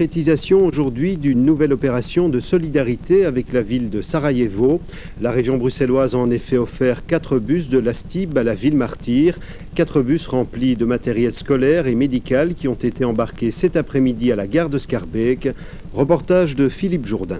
concrétisation aujourd'hui d'une nouvelle opération de solidarité avec la ville de Sarajevo. La région bruxelloise a en effet offert 4 bus de la STIB à la ville martyre. 4 bus remplis de matériel scolaire et médical qui ont été embarqués cet après-midi à la gare de Schaerbeek. Reportage de Philippe Jourdain.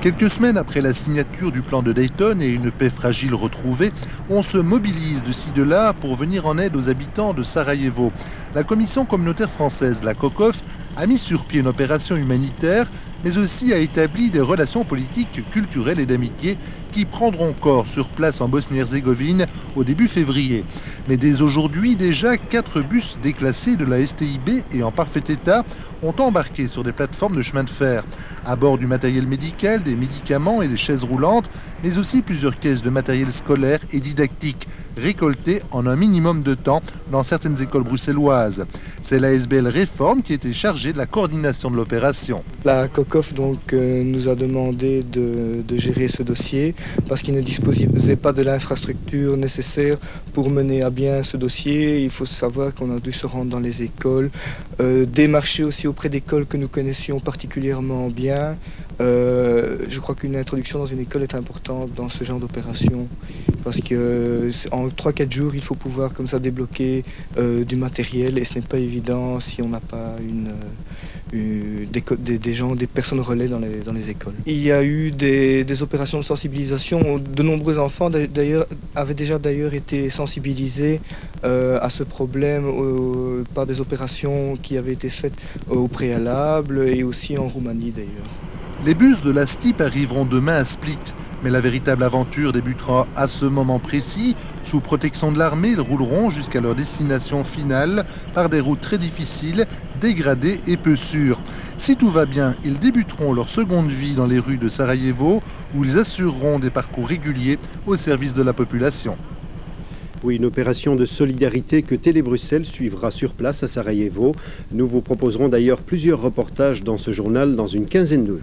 Quelques semaines après la signature du plan de Dayton et une paix fragile retrouvée, on se mobilise de ci de là pour venir en aide aux habitants de Sarajevo. La commission communautaire française, la COCOF, a mis sur pied une opération humanitaire, mais aussi a établi des relations politiques, culturelles et d'amitié qui prendront corps sur place en Bosnie-Herzégovine au début février. Mais dès aujourd'hui, déjà 4 bus déclassés de la STIB et en parfait état ont embarqué sur des plateformes de chemin de fer. À bord du matériel médical, des médicaments et des chaises roulantes, mais aussi plusieurs caisses de matériel scolaire et didactique, récoltées en un minimum de temps dans certaines écoles bruxelloises. C'est la SBL Réforme qui était chargée de la coordination de l'opération. La COCOF nous a demandé de gérer ce dossier parce qu'il ne disposait pas de l'infrastructure nécessaire pour mener à bien ce dossier. Il faut savoir qu'on a dû se rendre dans les écoles, démarcher aussi auprès d'écoles que nous connaissions particulièrement bien. Je crois qu'une introduction dans une école est importante dans ce genre d'opération parce qu'en 3-4 jours, il faut pouvoir comme ça débloquer du matériel et ce n'est pas évident si on n'a pas des personnes relais dans les écoles. Il y a eu des opérations de sensibilisation. De nombreux enfants avaient déjà été sensibilisés à ce problème par des opérations qui avaient été faites au préalable et aussi en Roumanie d'ailleurs. Les bus de la STIB arriveront demain à Split, mais la véritable aventure débutera à ce moment précis. Sous protection de l'armée, ils rouleront jusqu'à leur destination finale par des routes très difficiles, dégradées et peu sûres. Si tout va bien, ils débuteront leur seconde vie dans les rues de Sarajevo, où ils assureront des parcours réguliers au service de la population. Oui, une opération de solidarité que Télé Bruxelles suivra sur place à Sarajevo. Nous vous proposerons d'ailleurs plusieurs reportages dans ce journal dans une quinzaine de jours.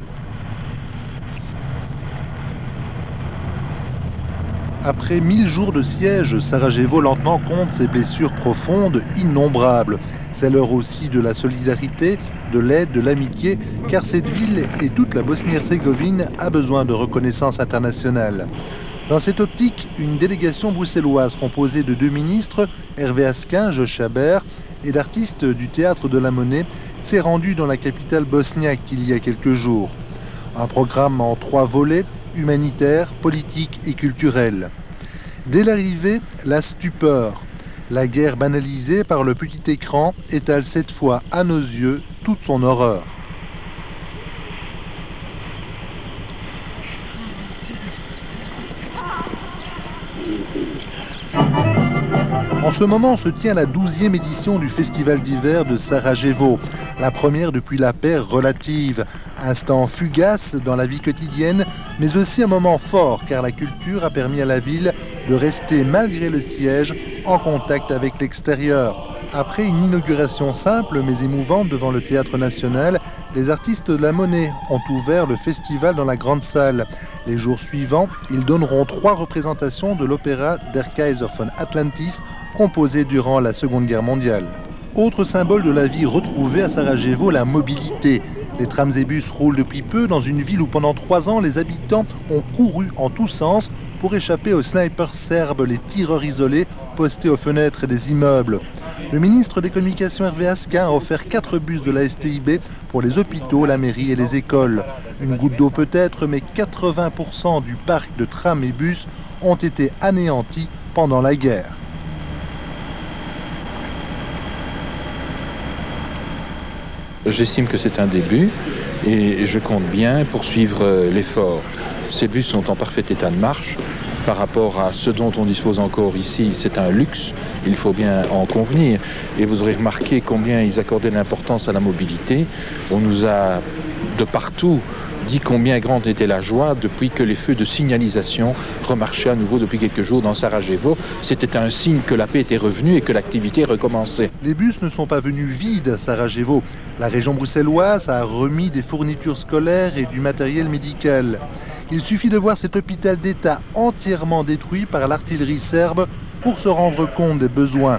Après 1000 jours de siège, Sarajevo lentement compte ses blessures profondes, innombrables. C'est l'heure aussi de la solidarité, de l'aide, de l'amitié, car cette ville et toute la Bosnie-Herzégovine a besoin de reconnaissance internationale. Dans cette optique, une délégation bruxelloise composée de 2 ministres, Hervé Asquin, Josh Chabert, et d'artistes du Théâtre de la Monnaie, s'est rendue dans la capitale bosniaque il y a quelques jours. Un programme en 3 volets, humanitaire, politique et culturel. Dès l'arrivée, la stupeur. La guerre banalisée par le petit écran étale cette fois à nos yeux toute son horreur. En ce moment se tient la 12e édition du Festival d'hiver de Sarajevo, la première depuis la paix relative. Instant fugace dans la vie quotidienne, mais aussi un moment fort car la culture a permis à la ville de rester malgré le siège en contact avec l'extérieur. Après une inauguration simple mais émouvante devant le Théâtre National, les artistes de la Monnaie ont ouvert le festival dans la grande salle. Les jours suivants, ils donneront 3 représentations de l'opéra Der Kaiser von Atlantis, composé durant la Seconde Guerre mondiale. Autre symbole de la vie retrouvée à Sarajevo, la mobilité. Les trams et bus roulent depuis peu dans une ville où pendant 3 ans, les habitants ont couru en tous sens pour échapper aux snipers serbes, les tireurs isolés postés aux fenêtres des immeubles. Le ministre des Communications Hervé Asquin a offert 4 bus de la STIB pour les hôpitaux, la mairie et les écoles. Une goutte d'eau peut-être, mais 80% du parc de trams et bus ont été anéantis pendant la guerre. J'estime que c'est un début et je compte bien poursuivre l'effort. Ces bus sont en parfait état de marche. Par rapport à ce dont on dispose encore ici, c'est un luxe, il faut bien en convenir. Et vous aurez remarqué combien ils accordaient l'importance à la mobilité. On nous a de partout dit combien grande était la joie depuis que les feux de signalisation remarchaient à nouveau depuis quelques jours dans Sarajevo. C'était un signe que la paix était revenue et que l'activité recommençait. Les bus ne sont pas venus vides à Sarajevo. La région bruxelloise a remis des fournitures scolaires et du matériel médical. Il suffit de voir cet hôpital d'État entièrement détruit par l'artillerie serbe pour se rendre compte des besoins.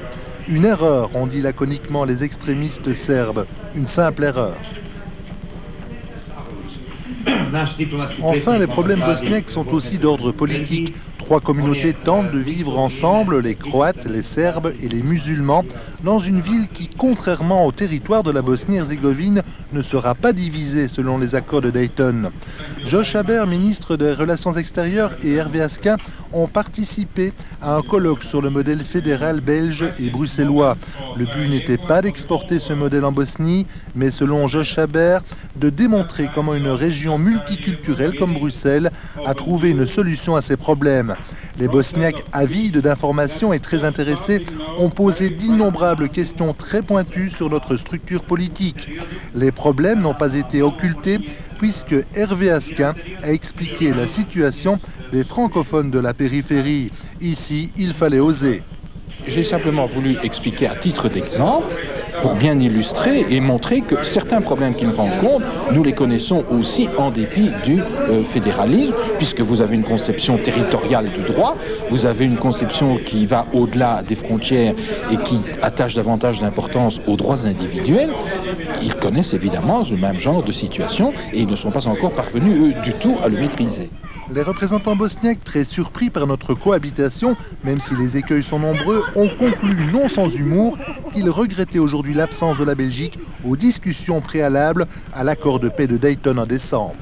Une erreur, ont dit laconiquement les extrémistes serbes. Une simple erreur. Enfin, les problèmes bosniaques sont aussi d'ordre politique. Trois communautés tentent de vivre ensemble, les Croates, les Serbes et les musulmans, dans une ville qui, contrairement au territoire de la Bosnie-Herzégovine, ne sera pas divisée selon les accords de Dayton. Josh Haber, ministre des Relations extérieures, et Hervé Asquin ont participé à un colloque sur le modèle fédéral belge et bruxellois. Le but n'était pas d'exporter ce modèle en Bosnie, mais selon Josh Haber, de démontrer comment une région multiculturelle comme Bruxelles a trouvé une solution à ces problèmes. Les Bosniaques, avides d'informations et très intéressés, ont posé d'innombrables questions très pointues sur notre structure politique. Les problèmes n'ont pas été occultés puisque Hervé Asquin a expliqué la situation des francophones de la périphérie. Ici, il fallait oser. J'ai simplement voulu expliquer à titre d'exemple, pour bien illustrer et montrer que certains problèmes qu'ils rencontrent, nous les connaissons aussi en dépit du fédéralisme, puisque vous avez une conception territoriale du droit, vous avez une conception qui va au-delà des frontières et qui attache davantage d'importance aux droits individuels. Ils connaissent évidemment le même genre de situation et ils ne sont pas encore parvenus, eux, du tout à le maîtriser. Les représentants bosniaques, très surpris par notre cohabitation, même si les écueils sont nombreux, ont conclu non sans humour qu'ils regrettaient aujourd'hui l'absence de la Belgique aux discussions préalables à l'accord de paix de Dayton en décembre.